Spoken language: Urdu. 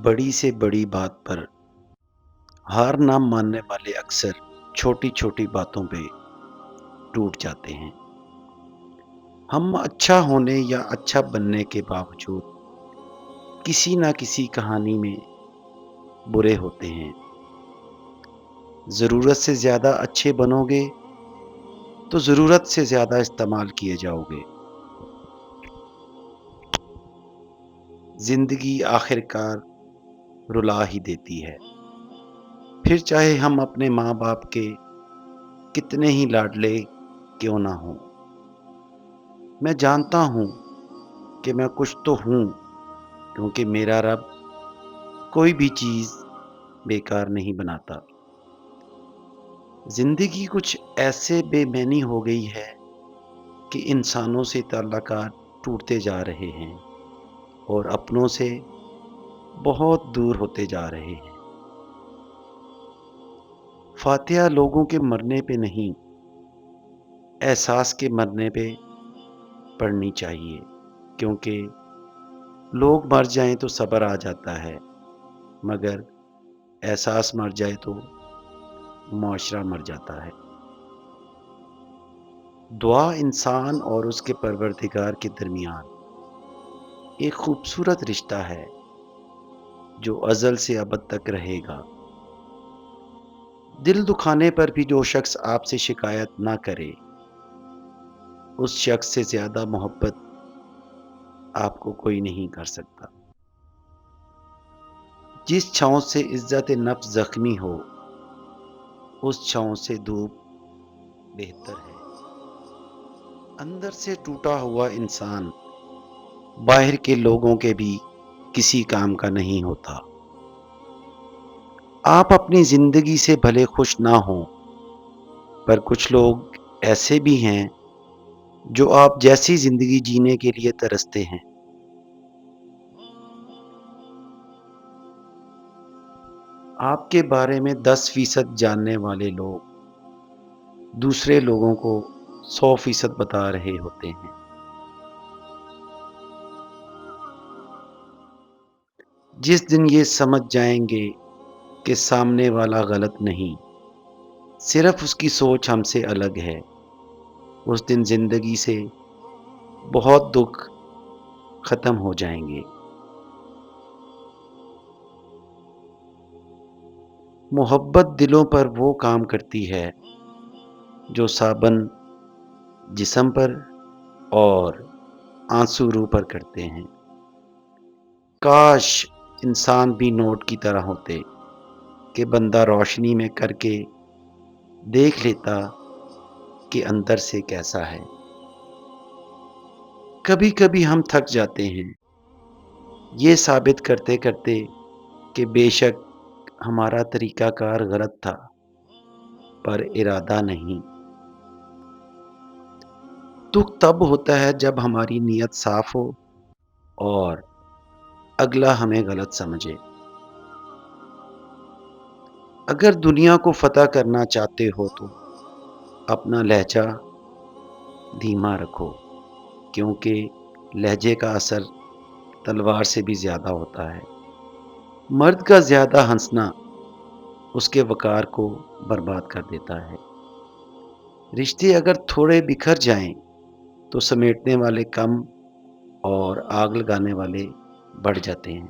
بڑی سے بڑی بات پر ہار نہ ماننے والے اکثر چھوٹی چھوٹی باتوں پہ ٹوٹ جاتے ہیں۔ ہم اچھا ہونے یا اچھا بننے کے باوجود کسی نہ کسی کہانی میں برے ہوتے ہیں۔ ضرورت سے زیادہ اچھے بنو گے تو ضرورت سے زیادہ استعمال کیے جاؤ گے۔ زندگی آخر کار رلا ہی دیتی ہے، پھر چاہے ہم اپنے ماں باپ کے کتنے ہی لاڈلے کیوں نہ ہوں۔ میں جانتا ہوں کہ میں کچھ تو ہوں، کیونکہ میرا رب کوئی بھی چیز بیکار نہیں بناتا۔ زندگی کچھ ایسے بے معنی ہو گئی ہے کہ انسانوں سے تعلقات ٹوٹتے جا رہے ہیں اور اپنوں سے بہت دور ہوتے جا رہے ہیں۔ فاتحہ لوگوں کے مرنے پہ نہیں، احساس کے مرنے پہ پڑھنی چاہیے، کیونکہ لوگ مر جائیں تو صبر آ جاتا ہے، مگر احساس مر جائے تو معاشرہ مر جاتا ہے۔ دعا انسان اور اس کے پروردگار کے درمیان ایک خوبصورت رشتہ ہے جو ازل سے ابد تک رہے گا۔ دل دکھانے پر بھی جو شخص آپ سے شکایت نہ کرے، اس شخص سے زیادہ محبت آپ کو کوئی نہیں کر سکتا۔ جس چھاؤں سے عزت نفس زخمی ہو، اس چھاؤں سے دھوپ بہتر ہے۔ اندر سے ٹوٹا ہوا انسان باہر کے لوگوں کے بھی کسی کام کا نہیں ہوتا۔ آپ اپنی زندگی سے بھلے خوش نہ ہوں، پر کچھ لوگ ایسے بھی ہیں جو آپ جیسی زندگی جینے کے لیے ترستے ہیں۔ آپ کے بارے میں 10% جاننے والے لوگ دوسرے لوگوں کو 100% بتا رہے ہوتے ہیں۔ جس دن یہ سمجھ جائیں گے کہ سامنے والا غلط نہیں، صرف اس کی سوچ ہم سے الگ ہے، اس دن زندگی سے بہت دکھ ختم ہو جائیں گے۔ محبت دلوں پر وہ کام کرتی ہے جو صابن جسم پر اور آنسو روح پر کرتے ہیں۔ کاش انسان بھی نوٹ کی طرح ہوتے کہ بندہ روشنی میں کر کے دیکھ لیتا کہ اندر سے کیسا ہے۔ کبھی کبھی ہم تھک جاتے ہیں یہ ثابت کرتے کرتے کہ بے شک ہمارا طریقہ کار غلط تھا، پر ارادہ نہیں۔ دکھ تب ہوتا ہے جب ہماری نیت صاف ہو اور اگلا ہمیں غلط سمجھے۔ اگر دنیا کو فتح کرنا چاہتے ہو تو اپنا لہجہ دھیما رکھو، کیونکہ لہجے کا اثر تلوار سے بھی زیادہ ہوتا ہے۔ مرد کا زیادہ ہنسنا اس کے وقار کو برباد کر دیتا ہے۔ رشتے اگر تھوڑے بکھر جائیں تو سمیٹنے والے کم اور آگ لگانے والے بڑھ جاتے ہیں۔